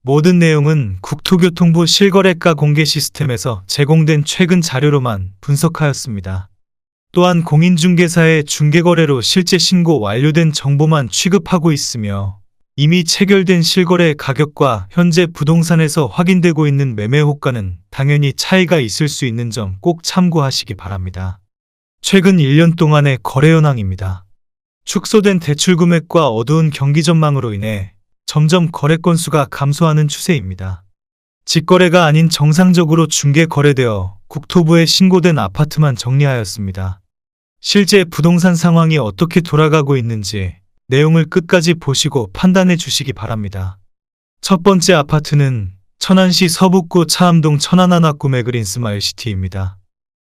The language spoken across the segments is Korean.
모든 내용은 국토교통부 실거래가 공개 시스템에서 제공된 최근 자료로만 분석하였습니다. 또한 공인중개사의 중개거래로 실제 신고 완료된 정보만 취급하고 있으며 이미 체결된 실거래 가격과 현재 부동산에서 확인되고 있는 매매 호가는 당연히 차이가 있을 수 있는 점 꼭 참고하시기 바랍니다. 최근 1년 동안의 거래 현황입니다. 축소된 대출 금액과 어두운 경기 전망으로 인해 점점 거래 건수가 감소하는 추세입니다. 직거래가 아닌 정상적으로 중개 거래되어 국토부에 신고된 아파트만 정리하였습니다. 실제 부동산 상황이 어떻게 돌아가고 있는지 내용을 끝까지 보시고 판단해 주시기 바랍니다. 첫 번째 아파트는 천안시 서북구 차암동 천안하나 꿈의 그린 스마일시티입니다.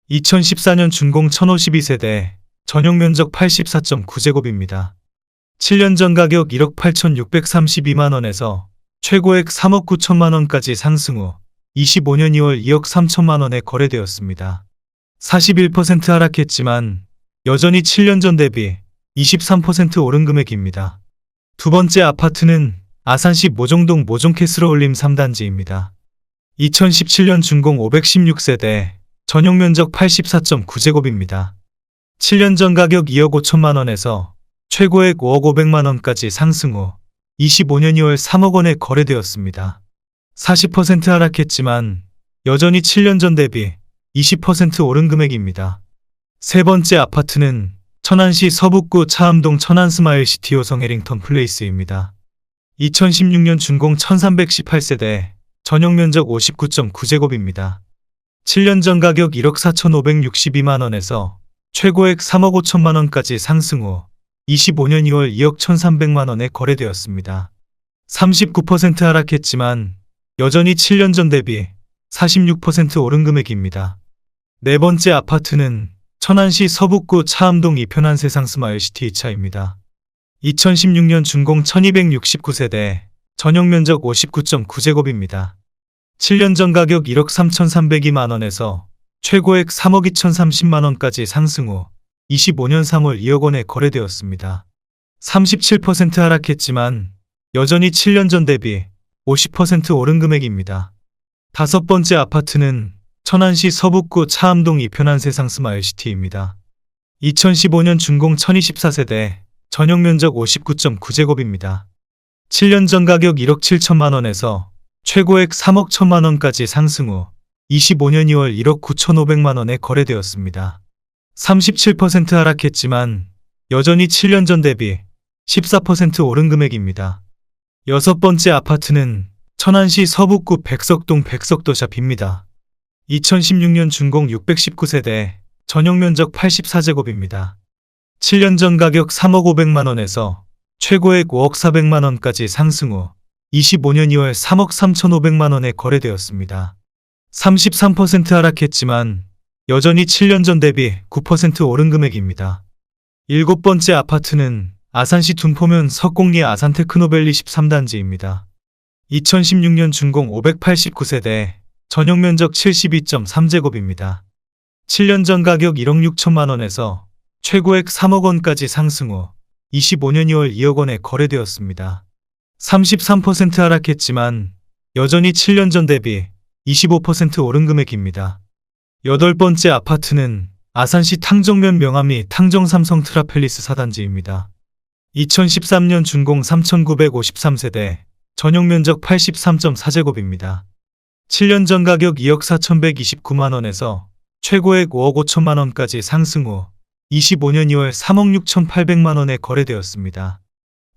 2014년 준공 1052세대, 전용 면적 84.9제곱입니다. 7년 전 가격 1억 8,632만원에서 최고액 3억 9천만원까지 상승 후 25년 2월 2억 3천만원에 거래되었습니다. 41% 하락했지만 여전히 7년 전 대비 23% 오른 금액입니다. 두 번째 아파트는 아산시 모종동 모종캐슬홀림 3단지입니다. 2017년 준공 516세대, 전용 면적 84.9제곱입니다. 7년 전 가격 2억 5천만원에서 최고액 5억 5백만원까지 상승 후 25년 2월 3억 원에 거래되었습니다. 40% 하락했지만 여전히 7년 전 대비 20% 오른 금액입니다. 세 번째 아파트는 천안시 서북구 차암동 천안스마일시티 호성 해링턴 플레이스입니다. 2016년 준공 1318세대, 전용 면적 59.9제곱입니다. 7년 전 가격 1억 4,562만원에서 최고액 3억 5천만원까지 상승 후 25년 2월 2억 1,300만원에 거래되었습니다. 39% 하락했지만 여전히 7년 전 대비 46% 오른 금액입니다. 네 번째 아파트는 천안시 서북구 차암동 이편한 세상 스마일시티 2차입니다. 2016년 준공 1269세대, 전용 면적 59.9제곱입니다. 7년 전 가격 1억 3,302만원에서 최고액 3억 2,030만원까지 상승 후 25년 3월 2억 원에 거래되었습니다. 37% 하락했지만 여전히 7년 전 대비 50% 오른 금액입니다. 다섯 번째 아파트는 천안시 서북구 차암동 이편한 세상 스마일시티입니다. 2015년 준공 1024세대, 전용 면적 59.9제곱입니다. 7년 전 가격 1억 7천만원에서 최고액 3억 1천만원까지 상승 후 25년 2월 1억 9,500만원에 거래되었습니다. 37% 하락했지만 여전히 7년 전 대비 14% 오른 금액입니다. 여섯 번째 아파트는 천안시 서북구 백석동 백석도샵입니다. 2016년 준공 619세대, 전용 면적 84제곱입니다. 7년 전 가격 3억 5백만원에서 최고액 5억 4백만원까지 상승 후 25년 2월 3억 3,500만원에 거래되었습니다. 33% 하락했지만 여전히 7년 전 대비 9% 오른 금액입니다. 일곱 번째 아파트는 아산시 둔포면 석공리 아산테크노밸리 13단지입니다. 2016년 준공 589세대, 전용 면적 72.3제곱입니다. 7년 전 가격 1억 6천만원에서 최고액 3억 원까지 상승 후 25년 2월 2억 원에 거래되었습니다. 33% 하락했지만 여전히 7년 전 대비 25% 오른 금액입니다. 여덟 번째 아파트는 아산시 탕정면 명암리 탕정 삼성 트라펠리스 4단지입니다. 2013년 준공 3953세대, 전용 면적 83.4제곱입니다. 7년 전 가격 2억 4,129만원에서 최고액 5억 5천만원까지 상승 후 25년 2월 3억 6,800만원에 거래되었습니다.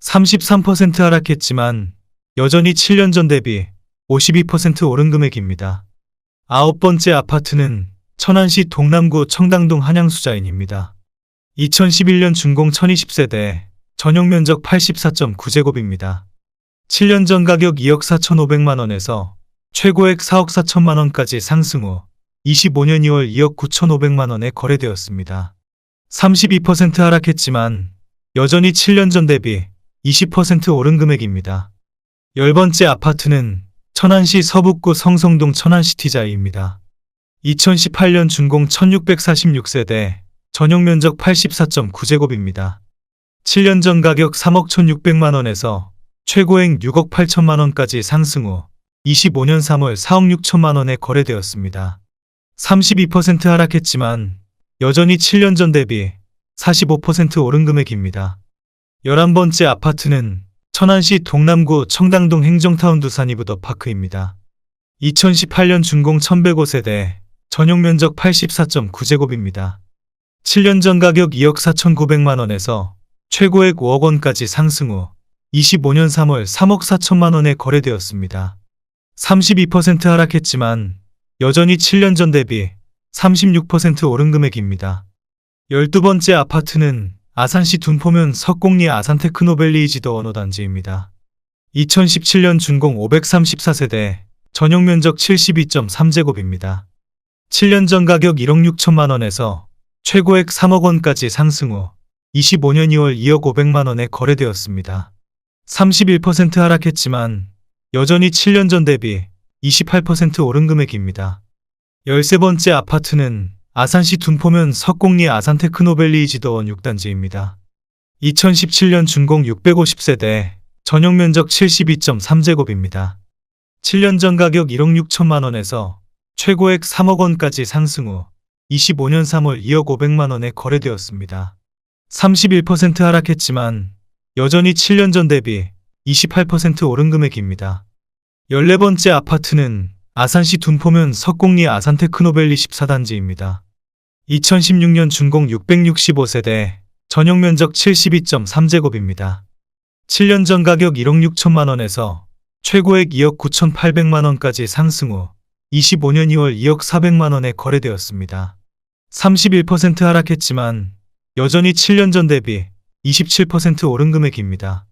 33% 하락했지만 여전히 7년 전 대비 52% 오른 금액입니다. 아홉 번째 아파트는 천안시 동남구 청담동 한양수자인입니다. 2011년 준공 1020세대, 전용 면적 84.9제곱입니다. 7년 전 가격 2억 4,500만원에서 최고액 4억 4천만원까지 상승 후 25년 2월 2억 9,500만원에 거래되었습니다. 32% 하락했지만 여전히 7년 전 대비 20% 오른 금액입니다. 열 번째 아파트는 천안시 서북구 성성동 천안시티자이입니다. 2018년 준공 1646세대, 전용 면적 84.9제곱입니다. 7년 전 가격 3억 1,600만원에서 최고액 6억 8천만 원까지 상승 후 25년 3월 4억 6천만 원에 거래되었습니다. 32% 하락했지만 여전히 7년 전 대비 45% 오른 금액입니다. 11번째 아파트는 천안시 동남구 청담동 행정타운 두산 이브더파크입니다. 2018년 준공 1105세대, 전용 면적 84.9제곱입니다. 7년 전 가격 2억 4,900만 원에서 최고액 5억 원까지 상승 후 25년 3월 3억 4천만 원에 거래되었습니다. 32% 하락했지만 여전히 7년 전 대비 36% 오른 금액입니다. 12번째 아파트는 아산시 둔포면 석곡리 아산테크노밸리 지도원호단지입니다. 2017년 준공 534세대, 전용 면적 72.3제곱입니다. 7년 전 가격 1억 6천만 원에서 최고액 3억 원까지 상승 후 25년 2월 2억 5백만 원에 거래되었습니다. 31% 하락했지만 여전히 7년 전 대비 28% 오른 금액입니다. 13번째 아파트는 아산시 둔포면 석곡리 아산테크노밸리 지도원 6단지입니다. 2017년 준공 650세대, 전용 면적 72.3제곱입니다. 7년 전 가격 1억 6천만 원에서 최고액 3억 원까지 상승 후 25년 3월 2억 5백만 원에 거래되었습니다. 31% 하락했지만 여전히 7년 전 대비 28% 오른 금액입니다. 14번째 아파트는 아산시 둔포면 석곡리 아산테크노밸리 14단지입니다. 2016년 준공 665세대, 전용 면적 72.3제곱입니다. 7년 전 가격 1억 6천만 원에서 최고액 2억 9,800만 원까지 상승 후 25년 2월 2억 4백만 원에 거래되었습니다. 31% 하락했지만 여전히 7년 전 대비 27% 오른 금액입니다.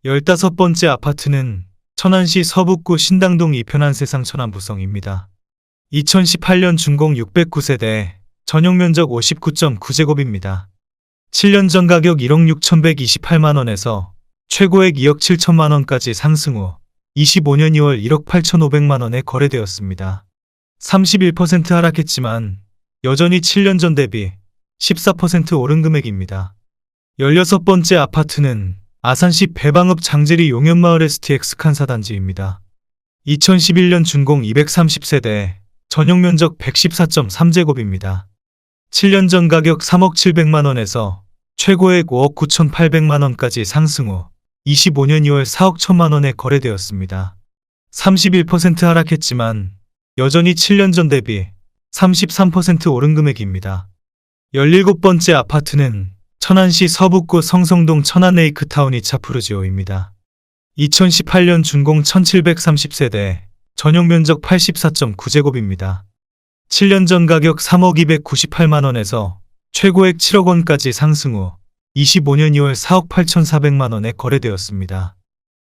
15번째 아파트는 천안시 서북구 신당동 이편한 세상 천안부성입니다. 2018년 준공 609세대, 전용 면적 59.9제곱입니다. 7년 전 가격 1억 6,128만 원에서 최고액 2억 7천만 원까지 상승 후 25년 2월 1억 8,500만 원에 거래되었습니다. 31% 하락했지만 여전히 7년 전 대비 14% 오른 금액입니다. 16번째 아파트는 아산시 배방읍 장제리 용현마을 STX 칸사단지입니다. 2011년 준공 230세대, 전용 면적 114.3제곱입니다. 7년 전 가격 3억 7백만 원에서 최고액 5억 9,800만 원까지 상승 후 25년 2월 4억 1천만 원에 거래되었습니다. 31% 하락했지만 여전히 7년 전 대비 33% 오른 금액입니다. 17번째 아파트는 천안시 서북구 성성동 천안레이크타운 이차푸르지오입니다. 2018년 준공 1730세대, 전용 면적 84.9제곱입니다. 7년 전 가격 3억 298만 원에서 최고액 7억 원까지 상승 후 25년 2월 4억 8,400만 원에 거래되었습니다.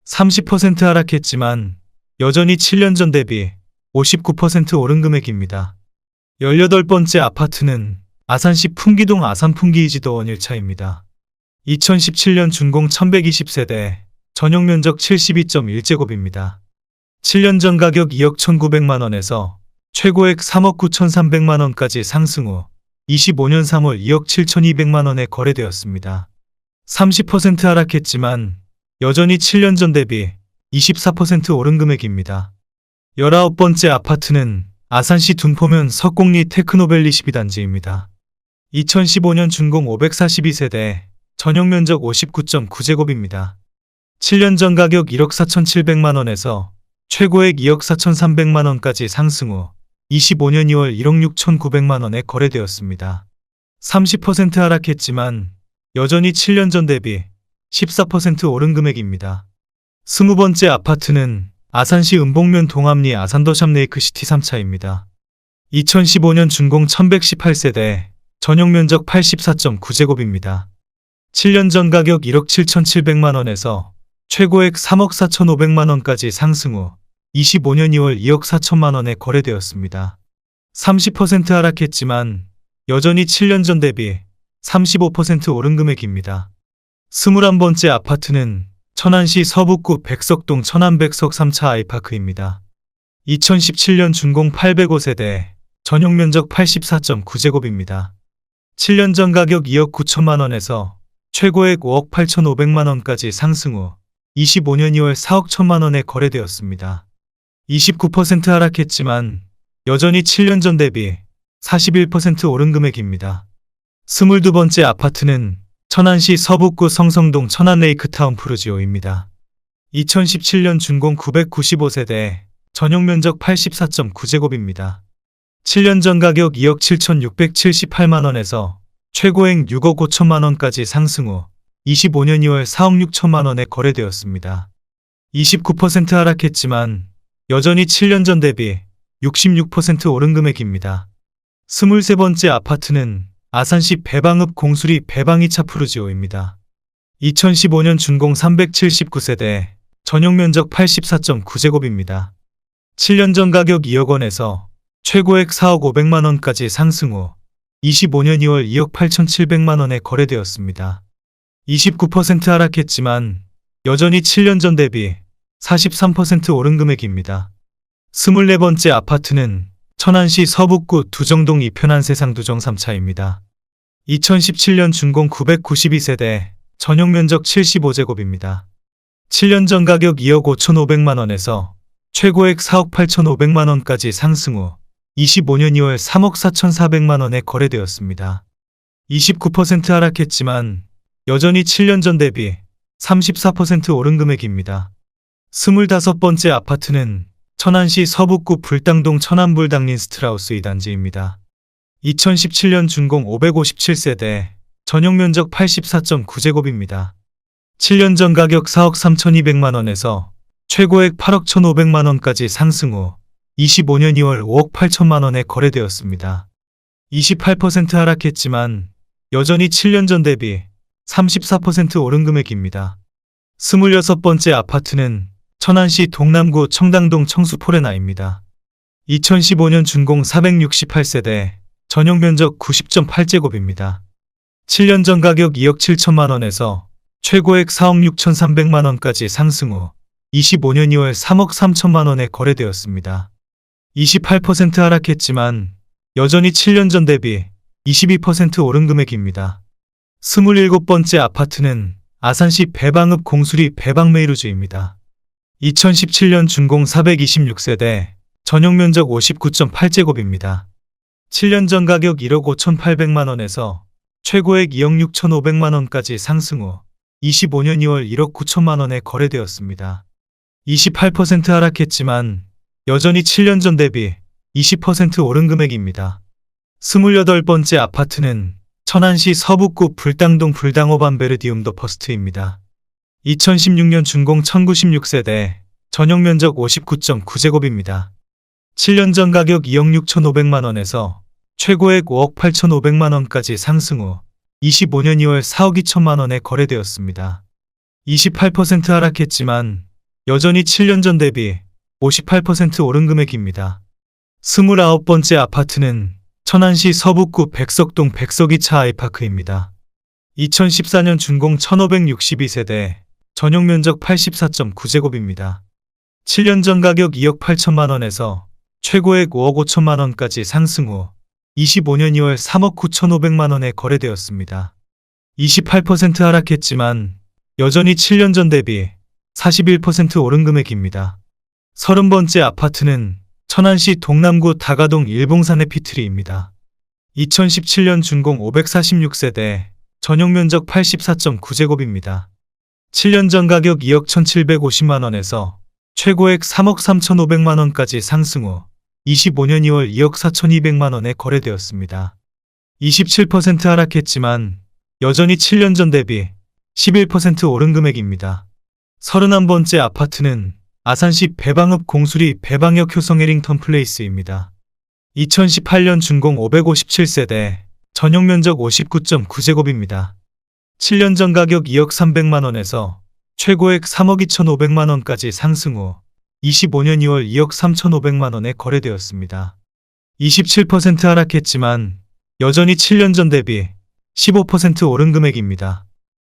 30% 하락했지만 여전히 7년 전 대비 59% 오른 금액입니다. 18번째 아파트는 아산시 풍기동 아산풍기이지도원 1차입니다. 2017년 준공 1120세대, 전용 면적 72.1제곱입니다. 7년 전 가격 2억 1,900만 원에서 최고액 3억 9,300만 원까지 상승 후 25년 3월 2억 7,200만 원에 거래되었습니다. 30% 하락했지만 여전히 7년 전 대비 24% 오른 금액입니다. 19번째 아파트는 아산시 둔포면 석곡리 테크노밸리 12단지입니다. 2015년 준공 542세대, 전용 면적 59.9제곱입니다. 7년 전 가격 1억 4,700만 원에서 최고액 2억 4,300만 원까지 상승 후 25년 2월 1억 6,900만 원에 거래되었습니다. 30% 하락했지만 여전히 7년 전 대비 14% 오른 금액입니다. 20번째 아파트는 아산시 은복면 동암리 아산더샵레이크시티 3차입니다. 2015년 준공 1118세대, 전용 면적 84.9제곱입니다. 7년 전 가격 1억 7,700만 원에서 최고액 3억 4,500만 원까지 상승 후 25년 2월 2억 4천만 원에 거래되었습니다. 30% 하락했지만 여전히 7년 전 대비 35% 오른 금액입니다. 21번째 아파트는 천안시 서북구 백석동 천안백석 3차 아이파크입니다. 2017년 준공 805세대, 전용 면적 84.9제곱입니다. 7년 전 가격 2억 9천만 원에서 최고액 5억 8,500만 원까지 상승 후 25년 2월 4억 1천만 원에 거래되었습니다. 29% 하락했지만 여전히 7년 전 대비 41% 오른 금액입니다. 22번째 아파트는 천안시 서북구 성성동 천안레이크타운 푸르지오입니다. 2017년 준공 995세대, 전용 면적 84.9제곱입니다. 7년 전 가격 2억 7,678만 원에서 최고액 6억 5천만 원까지 상승 후 25년 2월 4억 6천만 원에 거래되었습니다. 29% 하락했지만 여전히 7년 전 대비 66% 오른 금액입니다. 23번째 아파트는 아산시 배방읍 공수리 배방 2차 푸르지오입니다. 2015년 준공 379세대, 전용 면적 84.9제곱입니다. 7년 전 가격 2억 원에서 최고액 4억 500만 원까지 상승 후 25년 2월 2억 8,700만 원에 거래되었습니다. 29% 하락했지만 여전히 7년 전 대비 43% 오른 금액입니다. 24번째 아파트는 천안시 서북구 두정동 이편한 세상두정 3차입니다. 2017년 준공 992세대, 전용 면적 75제곱입니다. 7년 전 가격 2억 5,500만 원에서 최고액 4억 8,500만 원까지 상승 후 25년 2월 3억 4,400만 원에 거래되었습니다. 29% 하락했지만 여전히 7년 전 대비 34% 오른 금액입니다. 25번째 아파트는 천안시 서북구 불당동 천안불당 린스트라우스 2단지입니다. 2017년 준공 557세대, 전용 면적 84.9제곱입니다. 7년 전 가격 4억 3,200만 원에서 최고액 8억 1,500만 원까지 상승 후 25년 2월 5억 8천만 원에 거래되었습니다. 28% 하락했지만 여전히 7년 전 대비 34% 오른 금액입니다. 26번째 아파트는 천안시 동남구 청당동 청수포레나입니다. 2015년 준공 468세대, 전용 면적 90.8제곱입니다. 7년 전 가격 2억 7천만 원에서 최고액 4억 6,300만 원까지 상승 후 25년 2월 3억 3천만 원에 거래되었습니다. 28% 하락했지만 여전히 7년 전 대비 22% 오른 금액입니다. 27번째 아파트는 아산시 배방읍 공수리 배방메이루즈입니다. 2017년 준공 426세대, 전용 면적 59.8제곱입니다. 7년 전 가격 1억 5,800만 원에서 최고액 2억 6,500만 원까지 상승 후 25년 2월 1억 9천만 원에 거래되었습니다. 28% 하락했지만 여전히 7년 전 대비 20% 오른 금액입니다. 28번째 아파트는 천안시 서북구 불당동 불당호반베르디움더 퍼스트입니다. 2016년 준공 1096세대, 전용 면적 59.9제곱입니다. 7년 전 가격 2억 6,500만 원에서 최고액 5억 8,500만 원까지 상승 후 25년 2월 4억 2천만 원에 거래되었습니다. 28% 하락했지만 여전히 7년 전 대비 58% 오른 금액입니다. 29번째 아파트는 천안시 서북구 백석동 백석이차 아이파크입니다. 2014년 준공 1562세대, 전용 면적 84.9제곱입니다. 7년 전 가격 2억 8천만 원에서 최고액 5억 5천만 원까지 상승 후 25년 2월 3억 9,500만 원에 거래되었습니다. 28% 하락했지만 여전히 7년 전 대비 41% 오른 금액입니다. 30번째 아파트는 천안시 동남구 다가동 일봉산의 피트리입니다. 2017년 준공 546세대, 전용 면적 84.9제곱입니다. 7년 전 가격 2억 1,750만 원에서 최고액 3억 3,500만 원까지 상승 후 25년 2월 2억 4,200만 원에 거래되었습니다. 27% 하락했지만 여전히 7년 전 대비 11% 오른 금액입니다. 31번째 아파트는 아산시 배방읍 공수리 배방역 효성 해링턴 플레이스입니다. 2018년 준공 557세대, 전용 면적 59.9제곱입니다. 7년 전 가격 2억 300만 원에서 최고액 3억 2,500만 원까지 상승 후 25년 2월 2억 3,500만 원에 거래되었습니다. 27% 하락했지만 여전히 7년 전 대비 15% 오른 금액입니다.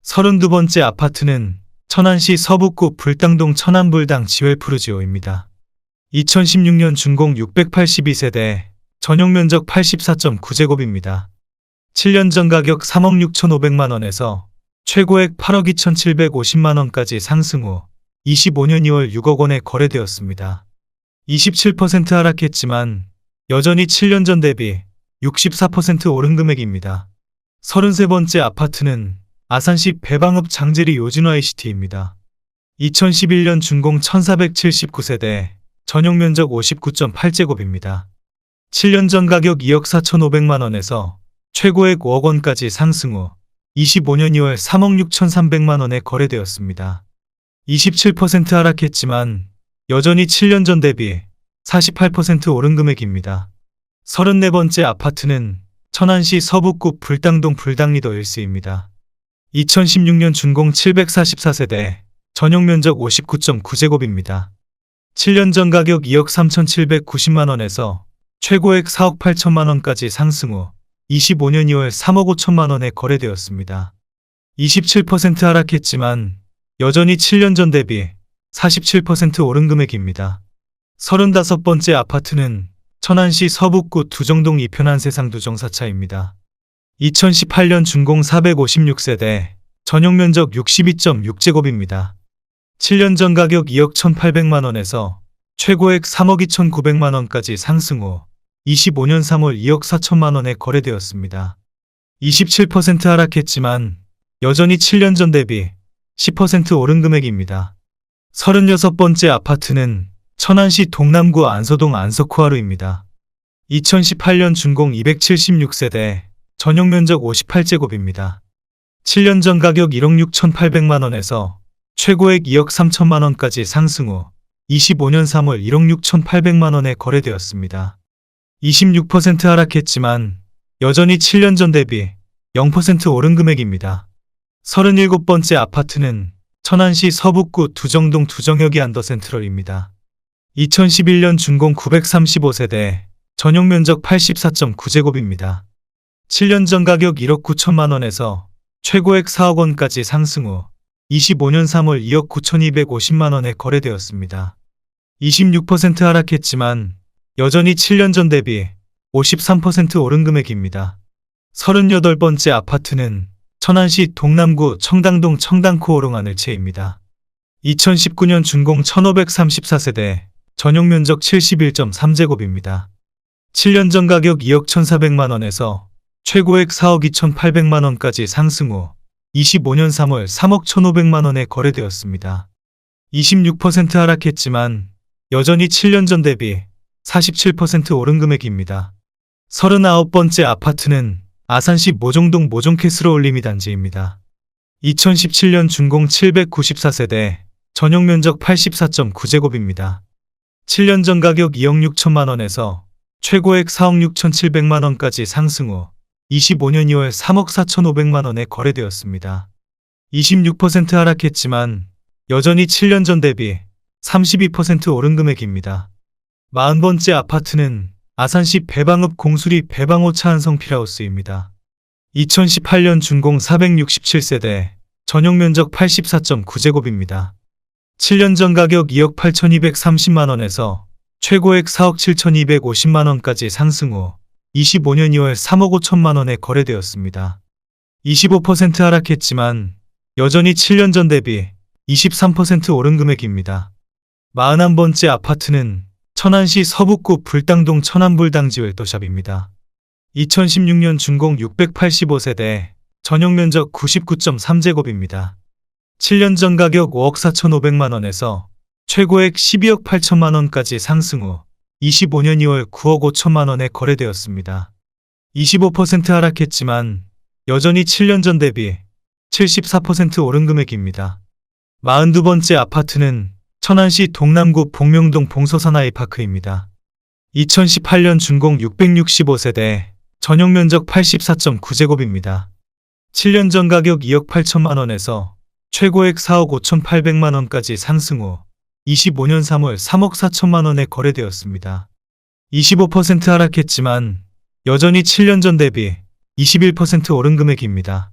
32번째 아파트는 천안시 서북구 불당동 천안불당 지웰푸르지오입니다. 2016년 준공 682세대, 전용 면적 84.9제곱입니다. 7년 전 가격 3억 6,500만 원에서 최고액 8억 2,750만 원까지 상승 후 25년 2월 6억 원에 거래되었습니다. 27% 하락했지만 여전히 7년 전 대비 64% 오른 금액입니다. 33번째 아파트는 아산시 배방읍 장제리 요진화 ICT입니다. 2011년 준공 1479세대, 전용 면적 59.8제곱입니다. 7년 전 가격 2억 4,500만 원에서 최고액 5억 원까지 상승 후 25년 2월 3억 6,300만 원에 거래되었습니다. 27% 하락했지만 여전히 7년 전 대비 48% 오른 금액입니다. 34번째 아파트는 천안시 서북구 불당동 불당리더 1스입니다. 2016년 준공 744세대, 전용 면적 59.9제곱입니다. 7년 전 가격 2억 3,790만 원에서 최고액 4억 8천만 원까지 상승 후 25년 2월 3억 5천만 원에 거래되었습니다. 27% 하락했지만 여전히 7년 전 대비 47% 오른 금액입니다. 35번째 아파트는 천안시 서북구 두정동 이편한 세상 두정사차입니다. 2018년 준공 456세대, 전용 면적 62.6제곱입니다. 7년 전 가격 2억 1,800만 원에서 최고액 3억 2,900만 원까지 상승 후 25년 3월 2억 4천만 원에 거래되었습니다. 27% 하락했지만 여전히 7년 전 대비 10% 오른 금액입니다. 36번째 아파트는 천안시 동남구 안서동 안서코하루입니다. 2018년 준공 276세대, 전용 면적 58제곱입니다. 7년 전 가격 1억 6,800만 원에서 최고액 2억 3천만 원까지 상승 후 25년 3월 1억 6,800만 원에 거래되었습니다. 26% 하락했지만 여전히 7년 전 대비 0% 오른 금액입니다. 37번째 아파트는 천안시 서북구 두정동 두정혁이 안더센트럴입니다. 2011년 준공 935세대, 전용 면적 84.9제곱입니다. 7년 전 가격 1억 9천만 원에서 최고액 4억 원까지 상승 후 25년 3월 2억 9,250만 원에 거래되었습니다. 26% 하락했지만 여전히 7년 전 대비 53% 오른 금액입니다. 38번째 아파트는 천안시 동남구 청당동 청당코오롱 하늘채입니다. 2019년 준공 1534세대, 전용 면적 71.3제곱입니다. 7년 전 가격 2억 1,400만 원에서 최고액 4억 2,800만 원까지 상승 후 25년 3월 3억 1,500만 원에 거래되었습니다. 26% 하락했지만 여전히 7년 전 대비 47% 오른 금액입니다. 39번째 아파트는 아산시 모종동 모종캐스로 올리미 단지입니다. 2017년 준공 794세대, 전용 면적 84.9제곱입니다. 7년 전 가격 2억 6천만 원에서 최고액 4억 6,700만 원까지 상승 후 25년 2월 3억 4,500만 원에 거래되었습니다. 26% 하락했지만 여전히 7년 전 대비 32% 오른 금액입니다. 40번째 아파트는 아산시 배방읍 공수리 배방호 차한성 필하우스입니다. 2018년 준공 467세대, 전용 면적 84.9제곱입니다. 7년 전 가격 2억 8,230만 원에서 최고액 4억 7,250만 원까지 상승 후 25년 2월 3억 5천만 원에 거래되었습니다. 25% 하락했지만 여전히 7년 전 대비 23% 오른 금액입니다. 41번째 아파트는 천안시 서북구 불당동 천안불당지 웰더샵입니다. 2016년 준공 685세대, 전용 면적 99.3제곱입니다. 7년 전 가격 5억 4,500만 원에서 최고액 12억 8천만 원까지 상승 후 25년 2월 9억 5천만 원에 거래되었습니다. 25% 하락했지만 여전히 7년 전 대비 74% 오른 금액입니다. 42번째 아파트는 천안시 동남구 복명동 봉서산 아이파크입니다. 2018년 준공 665세대, 전용 면적 84.9제곱입니다. 7년 전 가격 2억 8천만 원에서 최고액 4억 5,800만 원까지 상승 후 25년 3월 3억 4천만 원에 거래되었습니다. 25% 하락했지만 여전히 7년 전 대비 21% 오른 금액입니다.